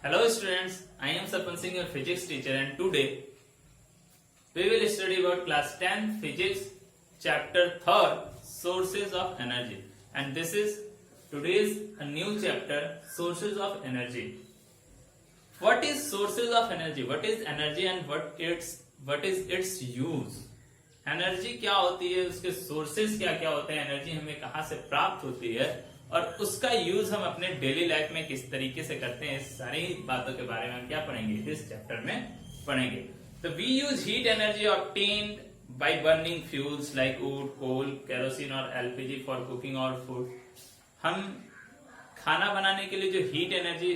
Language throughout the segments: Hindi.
Hello students, I am Sarpan Singh, your physics teacher, and today we will study about class 10 physics chapter 3 sources of energy, and this is today's a new chapter sources of energy. What is sources of energy? What is energy and what is its use? Energy क्या होती है, उसके सोर्सेज क्या क्या होते हैं, एनर्जी हमें कहाँ से प्राप्त होती है और उसका यूज हम अपने डेली लाइफ में किस तरीके से करते हैं, इस सारी बातों के बारे में हम क्या पढ़ेंगे इस चैप्टर में पढ़ेंगे. तो we use heat energy obtained by burning fuels like wood, coal, kerosene और एलपीजी फॉर कुकिंग और फूड. हम खाना बनाने के लिए जो हीट एनर्जी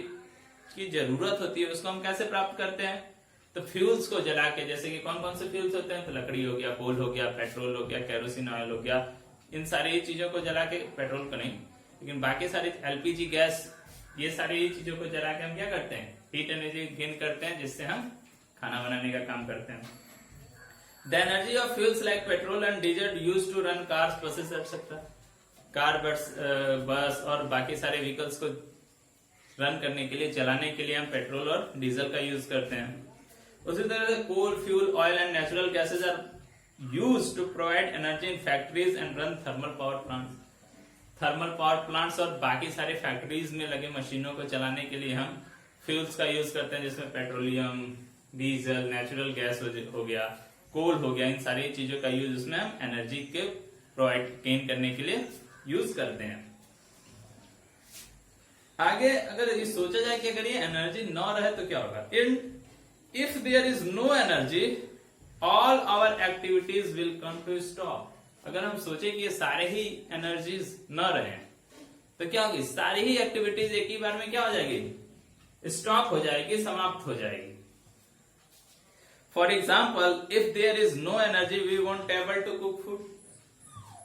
की जरूरत होती है उसको हम कैसे प्राप्त करते हैं, तो फ्यूल्स को जला के, जैसे कि कौन कौन से फ्यूल्स होते हैं, तो लकड़ी हो गया, कोल हो गया, पेट्रोल हो गया, केरोसिन ऑयल हो गया, इन सारी चीजों को जला के, पेट्रोल को नहीं लेकिन बाकी सारी एलपीजी गैस, ये सारी चीजों को जला के हम क्या करते हैं, हीट एनर्जी गेन करते हैं, जिससे हम खाना बनाने का काम करते हैं. The energy of fuels like petrol and diesel use to run cars, buses etcetera. Car, bus और बाकी सारे व्हीकल्स को रन करने के लिए, चलाने के लिए हम पेट्रोल और डीजल का यूज करते हैं. उसी तरह से coal, fuel, oil and natural gases are used to provide energy in factories and run thermal power plants. Thermal power plants और बाकी सारे फैक्ट्रीज में लगे मशीनों को चलाने के लिए हम फ्यूल्स का यूज करते हैं, जिसमें पेट्रोलियम, डीजल, नेचुरल गैस हो गया, कोल हो गया, इन सारी चीजों का यूज उसमें हम एनर्जी के प्रोवाइड गेन करने के लिए यूज करते हैं. आगे अगर ये सोचा जाए कि अगर ये एनर्जी न रहे तो क्या होगा, if there is no energy all our activities will come to stop. अगर हम सोचे कि ये सारे ही एनर्जीज न रहे तो क्या होगी, सारी ही एक्टिविटीज एक ही बार में क्या हो जाएगी, स्टॉप हो जाएगी, समाप्त हो जाएगी. For example, if there is no energy we won't able to cook food.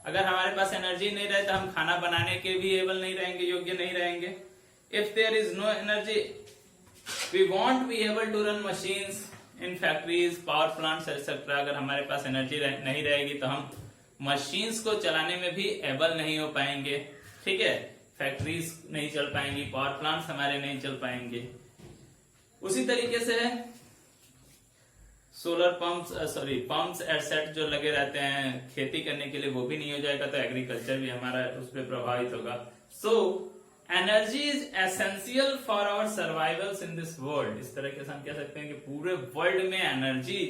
अगर हमारे पास एनर्जी नहीं रहे तो हम खाना बनाने के भी एबल नहीं रहेंगे, योग्य नहीं रहेंगे. If there is no energy we won't be able to run machines in factories, power plants etc. अगर हमारे पास एनर्जी नहीं रहेगी तो हम मशीन्स को चलाने में भी एबल नहीं हो पाएंगे. ठीक है, फैक्ट्रीज नहीं चल पाएंगी, पावर प्लांट्स हमारे नहीं चल पाएंगे. उसी तरीके से सोलर पंप्स एटसेट जो लगे रहते हैं खेती करने के लिए, वो भी नहीं हो जाएगा तो एग्रीकल्चर भी हमारा उस पर प्रभावित होगा. So energy is essential for our survivals in this world. इस तरह से हम कह सकते हैं कि पूरे वर्ल्ड में एनर्जी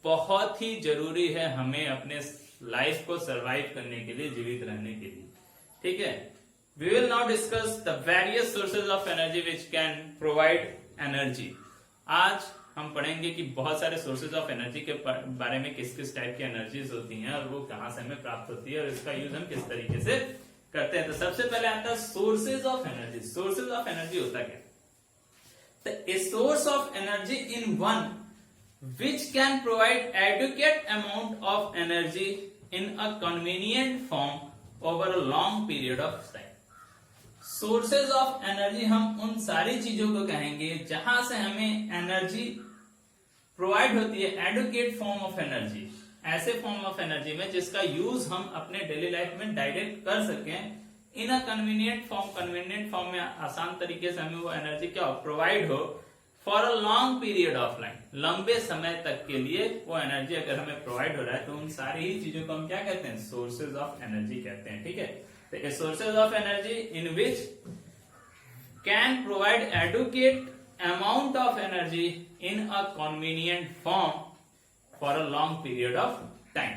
बहुत ही जरूरी है हमें अपने लाइफ को सर्वाइव करने के लिए, जीवित रहने के लिए. ठीक है, we will now discuss the various sources of energy which can provide energy. आज हम पढ़ेंगे कि बहुत सारे सोर्सेज ऑफ एनर्जी के बारे में, किस किस टाइप की एनर्जीज होती हैं और वो कहां से हमें प्राप्त होती है और इसका यूज हम किस तरीके से करते हैं. तो सबसे पहले आता है sources of energy. Sources of energy होता क्या, तो a source of energy in one which can provide adequate amount of energy in a convenient form over a long period of time. Sources of energy हम उन सारी चीजों को कहेंगे जहां से हमें एनर्जी प्रोवाइड होती है, एडुकेट फॉर्म ऑफ एनर्जी, ऐसे फॉर्म ऑफ एनर्जी में जिसका यूज हम अपने डेली लाइफ में डायरेक्ट कर सकें in a convenient form. Convenient form में आसान तरीके से हमें वो एनर्जी क्या प्रोवाइड हो for a long period of life, लंबे समय तक के लिए वो एनर्जी अगर हमें प्रोवाइड हो रहा है तो उन सारी ही चीजों को हम क्या कहते हैं, सोर्सेज ऑफ एनर्जी कहते हैं. ठीक है, तो sources of energy in which can provide adequate amount of energy in a convenient form for a long period of time.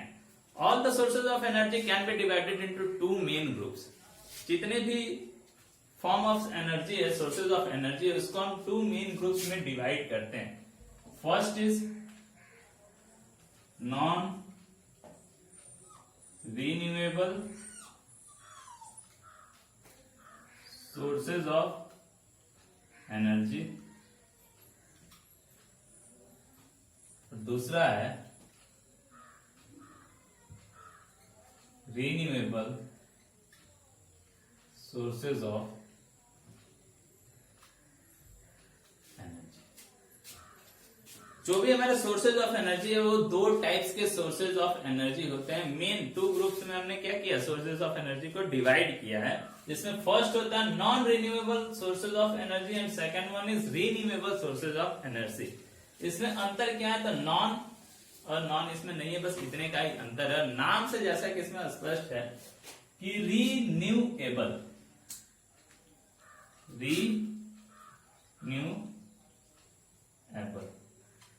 All the sources of energy can be divided into two main groups. जितने भी form of energy है, sources of energy है, उसको हम two main groups में divide करते हैं. First is non renewable sources of energy. दूसरा है रिन्यूएबल सोर्सेज ऑफ एनर्जी. जो भी हमारे सोर्सेज ऑफ एनर्जी है वो दो टाइप्स के सोर्सेज ऑफ एनर्जी होते हैं. मेन टू ग्रुप्स में हमने क्या किया, सोर्सेज ऑफ एनर्जी को डिवाइड किया है. जिसमें फर्स्ट होता है non renewable sources of energy and second one is renewable sources of energy. इसमें अंतर क्या है, तो नॉन और नॉन इसमें नहीं है, बस इतने का ही अंतर है। नाम से जैसा कि इसमें स्पष्ट है कि रिन्यूएबल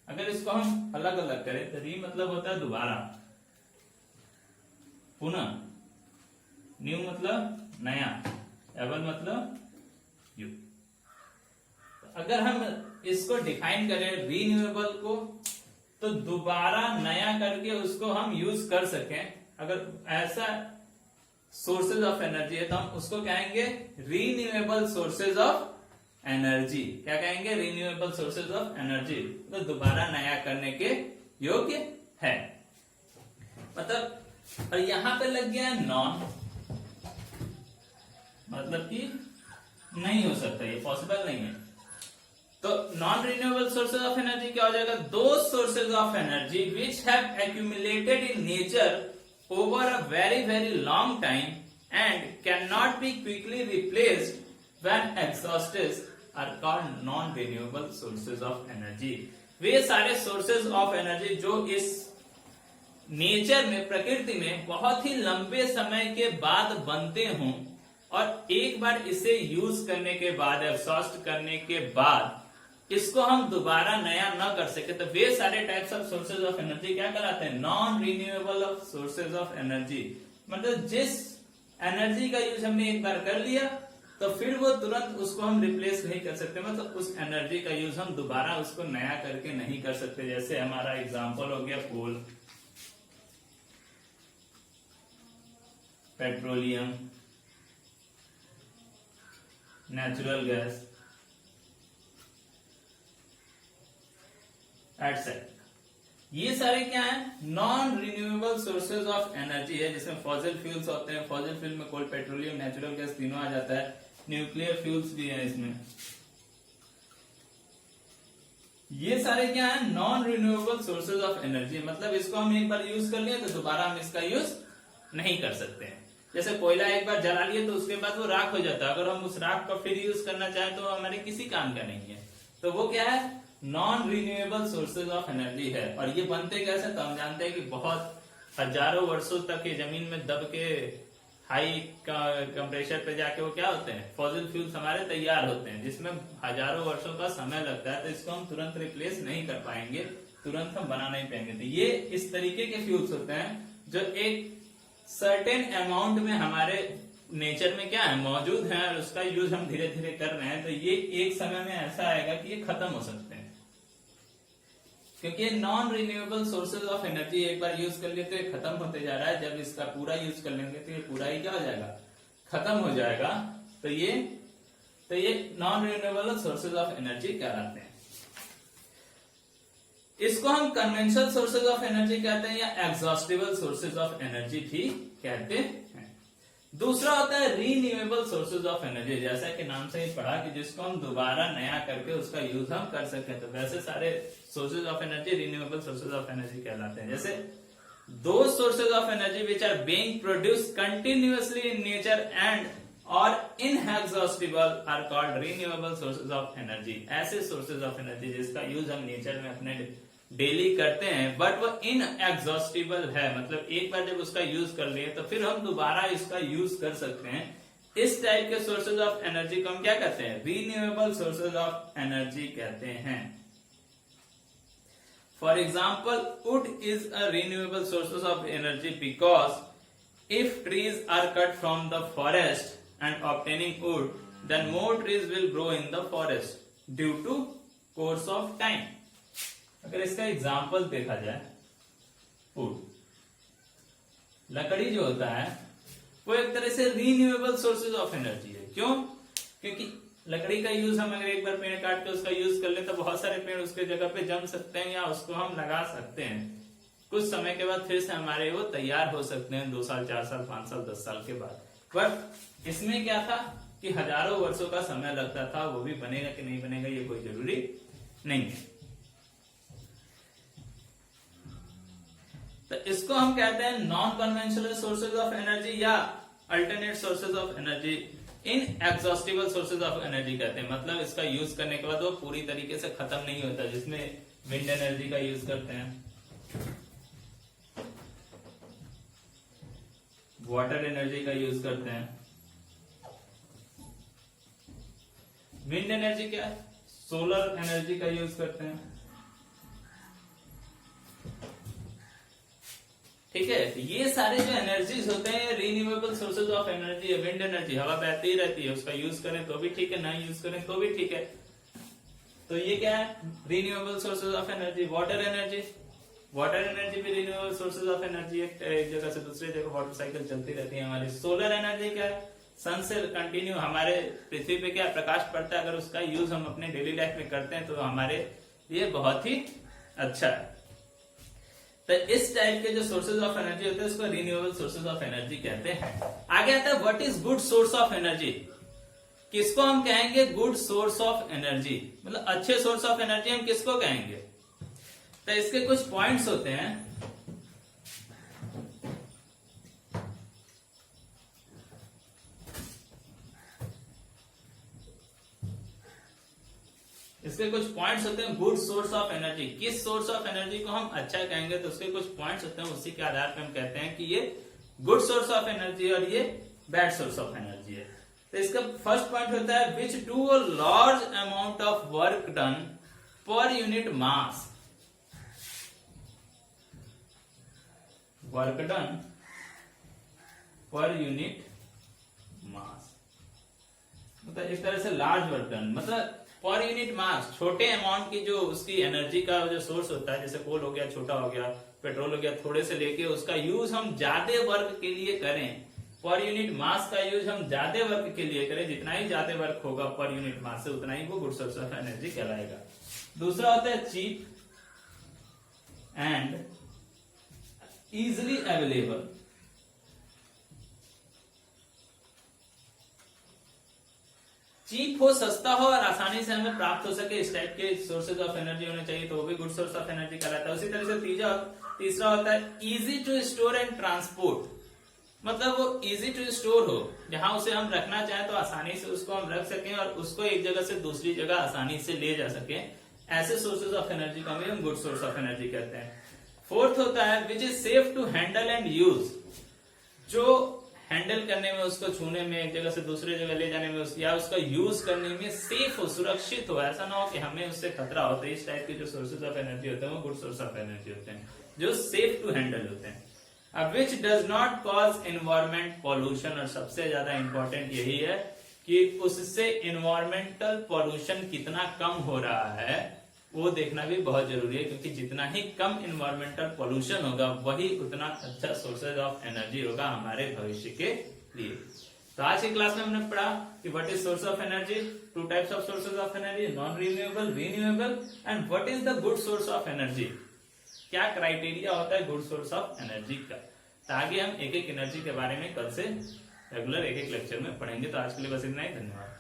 अगर इसको हम अलग अलग करें तो री मतलब होता है दोबारा, पुनः, न्यू मतलब नया, एबल मतलब यू। अगर हम इसको डिफाइन करें रीन्यूएबल को, तो दोबारा नया करके उसको हम यूज कर सकें, अगर ऐसा सोर्सेज ऑफ एनर्जी है तो हम उसको कहेंगे रीन्यूएबल सोर्सेज ऑफ एनर्जी। क्या कहेंगे, रीन्यूएबल सोर्सेज ऑफ एनर्जी, तो दोबारा नया करने के योग्य है मतलब। और यहां पे लग गया है नॉन, मतलब कि नहीं हो सकता, ये पॉसिबल नहीं है। तो non renewable sources of energy क्या हो जाएगा, दो sources of energy which have accumulated in nature over a very very long time and cannot be quickly replaced when exhausted are called non renewable sources of energy। वे सारे sources of energy जो इस नेचर में, प्रकृति में बहुत ही लंबे समय के बाद बनते हों और एक बार इसे यूज करने के बाद, एब्सॉर्ब करने के बाद इसको हम दोबारा नया न कर सके, तो वे सारे types of sources of energy क्या कहलाते हैं, non renewable of sources of energy. मतलब जिस एनर्जी का यूज हमने एक बार कर लिया तो फिर वो तुरंत उसको हम रिप्लेस नहीं कर सकते, मतलब उस एनर्जी का यूज हम दोबारा उसको नया करके नहीं कर सकते। जैसे हमारा एग्जांपल हो गया कोल, पेट्रोलियम, नेचुरल गैस एटसेट्रा। ये सारे क्या है, non renewable sources of energy है, जिसमें फॉसिल फ्यूल्स होते हैं। फॉसिल फ्यूल में कोल, पेट्रोलियम, नेचुरल गैस तीनों आ जाता है, न्यूक्लियर फ्यूल्स भी है इसमें। ये सारे क्या है, non renewable sources of energy, मतलब इसको हम एक बार यूज कर लिए तो दोबारा हम इसका यूज नहीं कर सकते हैं। जैसे कोयला एक बार जला लिए तो उसके बाद वो राख हो जाता है, अगर हम उस राख को फिर यूज करना चाहें तो हमारे किसी काम का नहीं है। तो वो क्या है, non renewable sources of energy है। और ये बनते कैसे, तो हम जानते हैं कि बहुत हजारों वर्षों तक ये जमीन में दब के हाई कंप्रेशर पे जाके वो क्या होते हैं, फॉसिल फ्यूल्स हमारे तैयार होते हैं, जिसमें हजारों वर्षों का समय लगता है। तो इसको हम तुरंत रिप्लेस नहीं कर पाएंगे, तुरंत हम बना नहीं पाएंगे। तो ये इस तरीके के फ्यूल्स होते हैं जो एक सर्टेन अमाउंट में हमारे नेचर में क्या है, मौजूद है, और उसका यूज हम धीरे धीरे कर रहे हैं। तो ये एक समय में ऐसा आएगा कि ये खत्म हो सकते हैं, क्योंकि ये non renewable sources of energy एक बार यूज कर लिए तो ये खत्म होते जा रहा है। जब इसका पूरा यूज कर लेंगे तो ये पूरा ही क्या हो जाएगा, खत्म हो जाएगा। तो ये non renewable sources of energy कहलाते हैं। इसको हम कन्वेंशनल सोर्सेज ऑफ एनर्जी कहते हैं या एग्जॉस्टिबल सोर्सेज ऑफ एनर्जी भी कहते हैं। दूसरा होता है रीन्यूएबल सोर्सेज ऑफ एनर्जी, जैसा कि नाम से ही पढ़ा कि जिसको हम दोबारा नया करके उसका यूज हम कर सकें। तो वैसे सारे sources of energy renewable sources of energy कहलाते हैं। जैसे दो sources of energy which are being produced continuously in nature and और inexhaustible are called renewable sources of energy. ऐसे सोर्सेज ऑफ एनर्जी जिसका यूज हम नेचर में अपने डेली करते हैं बट वो इनएग्जॉस्टिबल है, मतलब एक बार जब उसका यूज कर लिए तो फिर हम दोबारा इसका यूज कर सकते हैं। इस टाइप के सोर्सेज ऑफ एनर्जी को हम क्या कहते हैं, रिन्यूएबल सोर्सेज ऑफ एनर्जी कहते हैं। For example wood is a renewable sources of energy because if trees are cut from the forest and obtaining wood then more trees will grow in the forest due to course of time. अगर इसका एग्जाम्पल देखा जाए, वुड, लकड़ी जो होता है वो एक तरह से रिन्यूएबल सोर्सेज ऑफ एनर्जी है। क्यों? क्योंकि लकड़ी का यूज हम अगर एक बार पेड़ काट के उसका यूज कर ले तो बहुत सारे पेड़ उसके जगह पे जम सकते हैं या उसको हम लगा सकते हैं। कुछ समय के बाद फिर से हमारे वो तैयार हो सकते हैं, 2 साल 4 साल 5 साल 10 साल के बाद। बट इसमें क्या था कि हजारों वर्षों का समय लगता था, वो भी बनेगा कि नहीं बनेगा ये कोई जरूरी नहीं है। तो इसको हम कहते हैं non conventional sources of energy या alternate sources of energy inexhaustible sources of energy कहते हैं, मतलब इसका यूज करने के बाद वो पूरी तरीके से खत्म नहीं होता, जिसमें विंड एनर्जी का यूज करते हैं, वाटर एनर्जी का यूज करते हैं। विंड एनर्जी क्या है, सोलर एनर्जी का यूज करते हैं, ठीक है। ये सारे जो एनर्जीज होते हैं रिन्यूएबल सोर्सेज ऑफ एनर्जी है। विंड एनर्जी हवा बहती ही रहती है, उसका यूज करें तो भी ठीक है, ना यूज करें तो भी ठीक है, तो ये क्या है renewable sources of energy. Water energy, water energy भी रिन्यूएबल सोर्सेज ऑफ एनर्जी है, एक जगह से दूसरी जगह वाटर साइकिल चलती रहती है हमारी। सोलर एनर्जी क्या है, सन से कंटिन्यू हमारे पृथ्वी पे क्या प्रकाश पड़ता है, अगर उसका यूज हम अपने डेली लाइफ में करते हैं तो हमारे लिए बहुत ही अच्छा है। तो इस टाइप के जो सोर्सेज ऑफ एनर्जी होते हैं उसको रिन्यूएबल सोर्सेज ऑफ एनर्जी कहते हैं। आगे आता है what is good source of energy. किसको हम कहेंगे गुड सोर्स ऑफ एनर्जी, मतलब अच्छे सोर्स ऑफ एनर्जी हम किसको कहेंगे। तो इसके कुछ पॉइंट्स होते हैं, इसके कुछ पॉइंट्स होते हैं गुड सोर्स ऑफ एनर्जी। किस सोर्स ऑफ एनर्जी को हम अच्छा कहेंगे तो उसके कुछ पॉइंट्स होते हैं, उसी के आधार पर हम कहते हैं कि ये गुड सोर्स ऑफ एनर्जी और ये बैड सोर्स ऑफ एनर्जी है। तो इसका फर्स्ट पॉइंट होता है which do a large amount of work done per unit mass. Work done per unit mass, मतलब इस तरह से लार्ज वर्क डन मतलब पर यूनिट मास, छोटे अमाउंट की जो उसकी एनर्जी का जो सोर्स होता है, जैसे कोल हो गया छोटा हो गया, पेट्रोल हो गया थोड़े से लेके, उसका यूज हम ज्यादा वर्क के लिए करें, पर यूनिट मास का यूज हम ज्यादा वर्क के लिए करें, जितना ही ज्यादा वर्क होगा पर यूनिट मास से उतना ही वो गुड सोर्स ऑफ एनर्जी कहलाएगा। दूसरा होता है cheap and easily available. Cheap हो, सस्ता हो और आसानी से हमें प्राप्त हो सके, इस टाइप के सोर्सेज ऑफ एनर्जी होने चाहिए, तो वो भी गुड सोर्स ऑफ एनर्जी कहलाता है। उसी तरह से तीसरा होता है easy to store and transport, मतलब वो इजी टू स्टोर हो, जहां उसे हम रखना चाहें तो आसानी से उसको हम रख सकें और उसको एक जगह से दूसरी जगह आसानी से ले जा सके, ऐसे सोर्सेज ऑफ एनर्जी को हम गुड सोर्स ऑफ एनर्जी कहते हैं। फोर्थ होता है which is safe to handle and use, जो हैंडल करने में, उसको छूने में, एक जगह से दूसरी जगह ले जाने में, या उसका यूज करने में सेफ हो, सुरक्षित हो, ऐसा ना हो कि हमें उससे खतरा हो। तो इस टाइप के जो सोर्सेज ऑफ एनर्जी होते हैं वो गुड सोर्स ऑफ एनर्जी होते हैं, जो सेफ टू हैंडल होते हैं। अब which does not cause environment pollution, और सबसे ज्यादा इंपॉर्टेंट यही है कि उससे एनवायरमेंटल पॉल्यूशन कितना कम हो रहा है वो देखना भी बहुत जरूरी है, क्योंकि जितना ही कम एनवायरमेंटल पॉल्यूशन होगा वही उतना अच्छा सोर्सेज ऑफ एनर्जी होगा हमारे भविष्य के लिए। तो आज की क्लास में हमने पढ़ा कि what is source of energy, two types of sources of energy, non renewable, renewable, and what is the good source of energy, क्या क्राइटेरिया होता है गुड सोर्स ऑफ एनर्जी का। तो आगे हम एक एक एनर्जी के बारे में कल से रेगुलर एक एक लेक्चर में पढ़ेंगे। तो आज के लिए बस इतना ही, धन्यवाद।